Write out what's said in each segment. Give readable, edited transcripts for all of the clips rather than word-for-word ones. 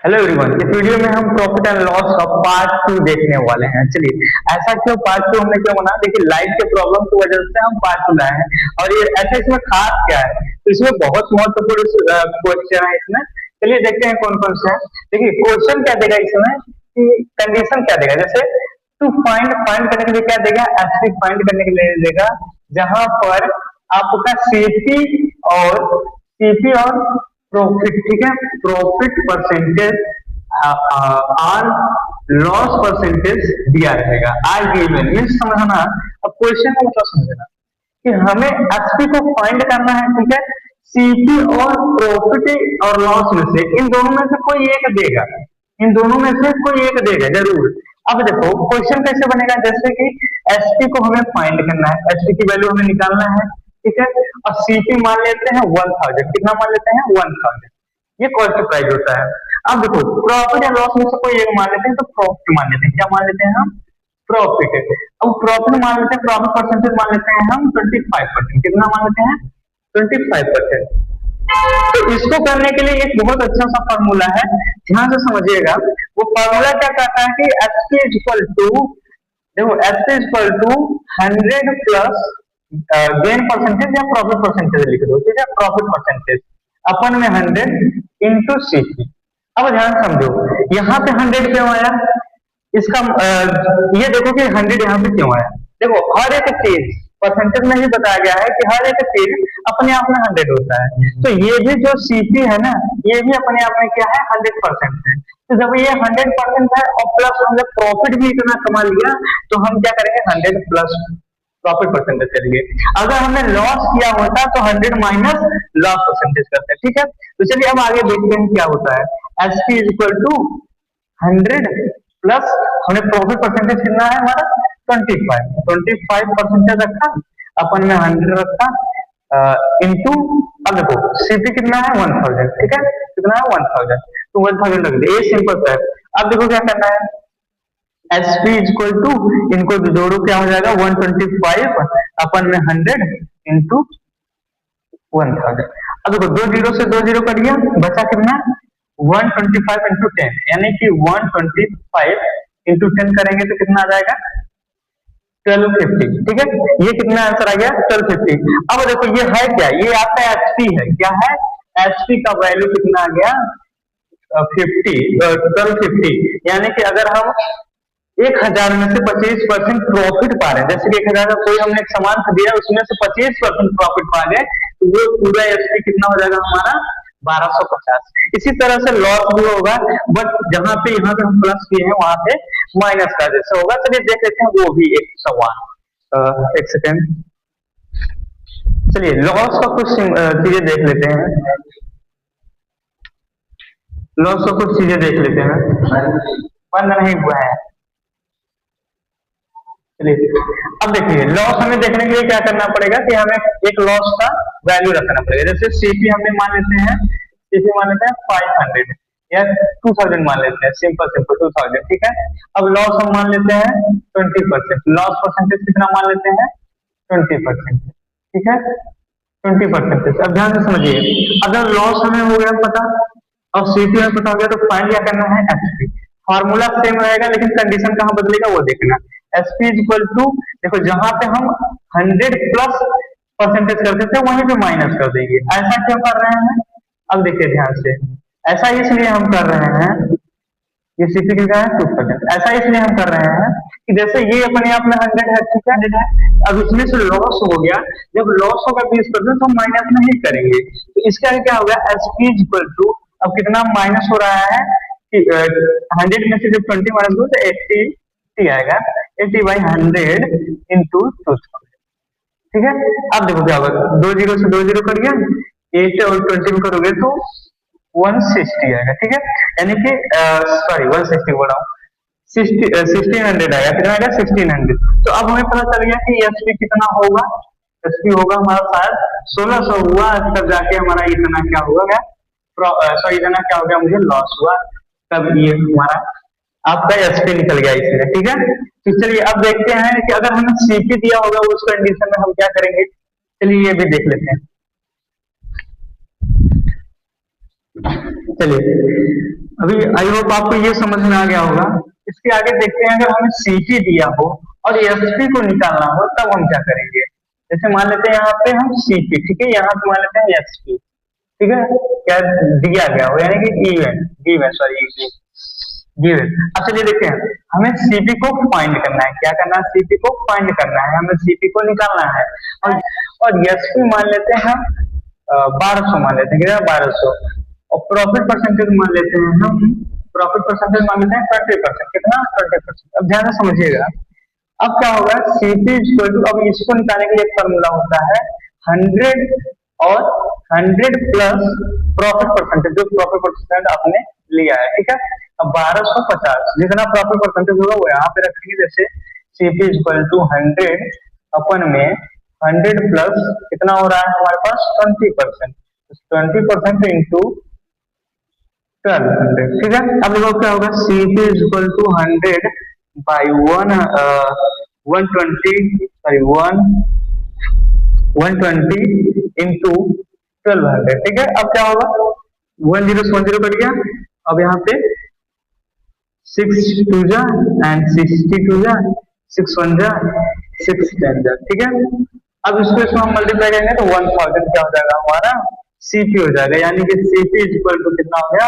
Hello everyone, इस video में हम प्रॉफिट एंड लॉस का पार्ट 2 देखने वाले हैं। चलिए, ऐसा क्यों पार्ट 2 हमने क्यों बना? देखिए, लाइफ के प्रॉब्लम की वजह से हम पार्ट 2 लाए हैं। और ये ऐसा इसमें खास क्या है, तो इसमें बहुत महत्वपूर्ण क्वेश्चन है इसमें। चलिए देखते हैं कौन कौन से हैं। देखिए, क्वेश्चन क्या देगा इसमें कि कंडीशन क्या देगा। जैसे टू फाइंड फाइंड करने के लिए क्या देगा, एसपी फाइंड करने के लिए देगा जहां पर आपका सीपी और प्रॉफिट, ठीक है, प्रॉफिट परसेंटेज और लॉस परसेंटेज दिया रहेगा। आज गिवन मीन्स समझना, अब क्वेश्चन का मतलब समझना कि हमें एसपी को फाइंड करना है, ठीक है, सीपी और प्रॉफिट और लॉस में से इन दोनों में से कोई एक देगा, इन दोनों में से कोई एक देगा जरूर। अब देखो क्वेश्चन कैसे बनेगा, जैसे कि एसपी को हमें फाइंड करना है, एसपी की वैल्यू हमें निकालना है, ठीक है, और सीपी मान लेते हैं 1000। कितना मान लेते हैं? 1000। ये कॉस्ट प्राइस होता है। अब देखो प्रॉफिट या लॉस में से कोई एक मान लेते हैं, तो प्रॉफिट मान लेते हैं। क्या मान लेते हैं हम? प्रॉफिट। अब प्रॉफिट मान लेते हैं, प्रॉफिट परसेंटेज मान लेते हैं हम 25%। कितना मान लेते हैं? 25%। तो इसको करने के लिए एक बहुत अच्छा सा फॉर्मूला है, ध्यान से समझिएगा। वो फॉर्मूला क्या कहता है कि एसपी इज इक्वल टू, देखो SP is equal to 100 plus gain percentage या प्रॉफिट परसेंटेज लिख दो, ठीक है, प्रॉफिट परसेंटेज अपन में 100 इंटू सीपी। अब ध्यान समझो, यहाँ पे 100 क्यों आया? इसका ये देखो कि 100 यहाँ पे क्यों आया। देखो हर एक चीज परसेंटेज में ही बताया गया है कि हर एक चीज अपने आप में 100 होता है। तो ये भी जो सीपी है ना, ये भी अपने आप में क्या है? 100% है। तो जब ये 100% है और प्लस हमने प्रॉफिट भी इतना कमा लिया, तो हम क्या करेंगे? 100 प्लस प्रॉफिट परसेंटेज करेंगे। अगर हमने लॉस किया होता तो 100 माइनस लॉस परसेंटेज करते हैं, ठीक है। तो चलिए अब आगे देखते हैं क्या होता है। SP is equal to 100 plus हमने प्रॉफिट परसेंटेज कितना है हमारा? 25 परसेंटेज रखा, अपन में 100 रखा इंटू, अब देखो सीपी कितना है? 1000, ठीक है, कितना है? 1000। तो 1000 रख दिया, ये सिंपल सा है। अब देखो क्या करना है, एसपी इज इक्वल टू, इनको जोड़ो क्या हो जाएगा? 125 अपन में 100 इंटू 1000। अब देखो दो जीरो से दो जीरो करिए, बचा कितना? 125 इंटू 10, यानी कि 125 इंटू 10 करेंगे तो कितना आ जाएगा? 1250, ठीक है। ये कितना आंसर आ गया? 1250। अब देखो ये है क्या? ये आपका एचपी है। क्या है? एचपी का वैल्यू कितना आ गया? 1250। यानी कि अगर हम 1000 में से 25% प्रॉफिट पा रहे हैं, जैसे कि 1000 का कोई हमने एक सामान खरीदा, उसमें से 25% प्रॉफिट पा गए, तो वो पूरा एसपी कितना हो जाएगा हमारा? 1250। इसी तरह से लॉस भी होगा, बट जहां पे यहाँ पे हम प्लस किए हैं वहां पे माइनस का जैसे होगा। चलिए देख लेते हैं वो भी एक सवाल। एक सेकेंड, चलिए लॉस का कुछ चीजें देख लेते हैं। लॉस का कुछ चीजें देख लेते हैं। बंद नहीं हुआ है। चलिए अब देखिए, लॉस हमें देखने के लिए क्या करना पड़ेगा कि हमें एक लॉस का वैल्यू रखना पड़ेगा। जैसे सीपी हमने मान लेते हैं, सीपी मान लेते हैं 500 या 2000 मान लेते हैं, सिंपल 2000, ठीक है। अब लॉस हम मान लेते हैं 20%, लॉस परसेंटेज कितना मान लेते हैं? 20%, ठीक है, 20%। अब ध्यान से समझिए, अगर लॉस हमें हो गया पता और सीपी हमें पता हो गया, तो फाइंड क्या करना है? एसपी। फॉर्मूला सेम रहेगा लेकिन कंडीशन कहाँ बदलेगा वो देखना। एसपी इज इक्वल टू, देखो जहां पे हम 100 प्लस परसेंटेज करते थे वहीं पे माइनस कर देंगे। ऐसा क्यों कर रहे हैं? अब देखिए ध्यान से, ऐसा इसलिए हम कर रहे हैं, ये सीपी कितना है? 2%। ऐसा इसलिए हम कर रहे हैं कि जैसे ये अपने आप में 100 है, ठीक है, 100 है, अब इसमें से लॉस हो गया, जब लॉस होगा 20% तो हम माइनस नहीं करेंगे। तो इसका क्या होगा? एसपी इज इक्वल टू, अब कितना माइनस हो रहा है कि 100 में से जब 20 माइनस हो तो 80 आएगा, 80/100 इंटू 2000, ठीक है। अब देखो क्या होगा, दो जीरो से दो जीरो करिए, 8 और 20 में करोगे तो 160 आएगा, ठीक है, यानी कि सॉरी 160 बोल रहा हूँ, 1600 आएगा। कितना आएगा? 1600। तो अब हमें पता चल गया कि एसपी कितना होगा। एसपी होगा हमारा शायद 1600 हुआ, तब जाके हमारा इतना क्या होगा, सॉरी इतना क्या हो गया, मुझे लॉस हुआ, तब ये हमारा आपका एसपी निकल गया इसमें, ठीक है। तो चलिए अब देखते हैं कि अगर हमें सीपी दिया होगा उस कंडीशन में हम क्या करेंगे। चलिए ये भी देख लेते हैं। चलिए अभी आई होप आपको ये समझ में आ गया होगा। इसके आगे देखते हैं, अगर हमें सीटी दिया हो और एसपी को निकालना हो तब हम क्या करेंगे। जैसे मान लेते हैं यहाँ पे हम सीपी, ठीक है, यहाँ पे मान लेते हैं एसपी, ठीक है, क्या दिया गया हो, यानी कि इवन गिवन, सॉरी गिवन। अब चलिए देखते हैं, हमें सीपी को फाइंड करना है। क्या करना है, सीपी को फाइंड करना है, हमें सीपी को निकालना है। और एसपी मान लेते हैं हम 1200 मान लेते हैं, क्या 1200। और प्रॉफिट परसेंटेज मान लेते हैं हम, प्रॉफिट परसेंटेज मान लेते हैं 20%, कितना 20%। अब ध्यान से समझिएगा, अब क्या होगा, सीपी इक्वल टू, अब इसको निकालने के लिए एक फॉर्मूला होता है 100 और 100 प्लस प्रॉफिट परसेंटेज, जो प्रॉफिट परसेंटेज आपने लिया है, ठीक है। अब 1250 जितना प्रॉफिट परसेंटेज होगा वो यहाँ पे रखेंगे। जैसे सीपी इक्वल टू 100 अपन में 100 प्लस कितना हो रहा है हमारे पास 20%, 20% इंटू 1200, ठीक है। अब देखो क्या होगा, CP equal to 100 by 120 into 1200, ठीक है। अब क्या होगा, 10 से 10 कट गया। अब यहाँ पे 6 2 जा एंड 62 जा, 6 1 जा, 6 10 जा, ठीक है। अब इसको हम मल्टीप्लाई करेंगे तो 1000 क्या हो जाएगा हमारा सीपी हो जाएगा, यानी कि सीपी इक्वल टू कितना हो गया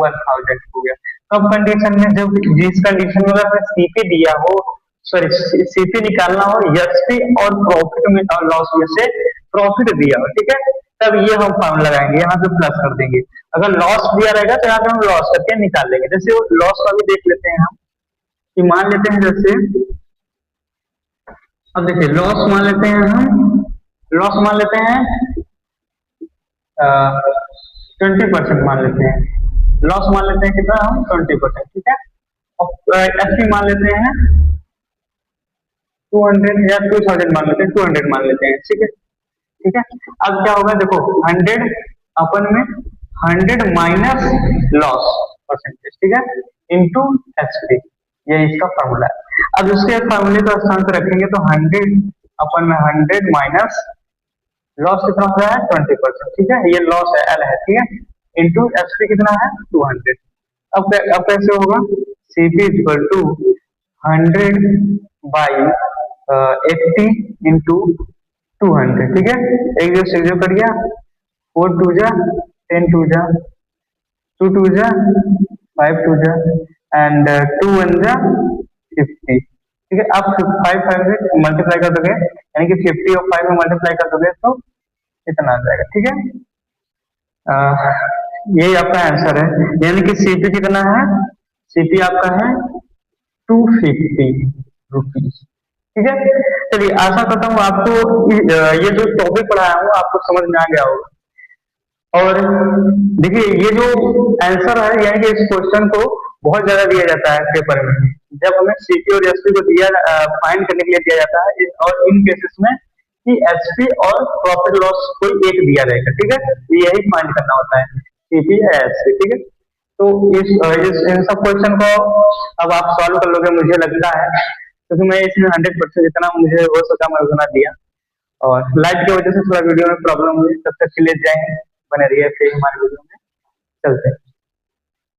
1000 हो गया। कब कंडीशन में, जब जिस कंडीशन में अगर सीपी दिया हो, सॉरी सीपी निकालना हो एसपी और प्रॉफिट में और लॉस में से प्रॉफिट दिया हो, ठीक है, तब ये हम फॉर्मूला लगाएंगे, यहाँ पे प्लस कर देंगे। अगर लॉस दिया रहेगा तो यहाँ पे हम लॉस करके निकाल लेंगे। जैसे वो लॉस का भी देख लेते हैं हम, कि मान लेते हैं जैसे, अब देखिए लॉस मान लेते हैं हम, लॉस मान लेते हैं 20% मान लेते हैं, लॉस मान लेते हैं कितना हम 20%, ठीक है। और एसपी मान लेते हैं 200 या 2000 मान लेते हैं, 200 मान लेते हैं, ठीक है, ठीक है। अब क्या होगा, देखो 100 अपन में 100 माइनस लॉस परसेंटेज, ठीक है, इंटू एसपी, ये इसका फॉर्मूला है। अब इसके फॉर्मूले का स्थान पर रखेंगे तो 100 अपन में 100 माइनस लॉस कितना हो रहा है 20%, ठीक है, ये लॉस है एल है, ठीक है, इंटू एसपी कितना है 200। अब कैसे होगा, CP equal to 100 by 80 into 200, ठीक है। एक जो से जो कट गया, 4 2 जा 10 2 जा 2 2 जा 5 2 जा एंड 2 1 जा 50, ठीक है। आप 5 5 से मल्टीप्लाई कर दोगे, यानी कि 50 और 5 में मल्टीप्लाई कर दोगे तो इतना आ जाएगा, ठीक है। यही आपका आंसर है, यानी कि सीपी कितना है, सीपी आपका है 250 रुपीज, ठीक है। चलिए आशा करता हूँ आपको ये जो टॉपिक पढ़ाया हूँ आपको समझ में आ गया होगा। और देखिए ये जो आंसर है, यानी कि इस क्वेश्चन को बहुत ज्यादा दिया जाता है पेपर में, जब हमें सीपी और एसपी को दिया फाइंड करने के लिए दिया जाता है, और इन केसेस में कि एसपी और प्रॉफिट लॉस कोई एक दिया रहेगा, ठीक है, यही फाइंड करना होता है सीपी या एसपी, ठीक है। तो इस इन सब क्वेश्चन को अब आप सॉल्व कर लोगे मुझे लगता है, क्योंकि मैं इसमें 100% जितना मुझे हो सका मैं उतना दिया। और लाइट की वजह से थोड़ा वीडियो में प्रॉब्लम हुई, तब तक के लिए जय हिंद, बने रहिए फिर हमारे वीडियो में चलते हैं।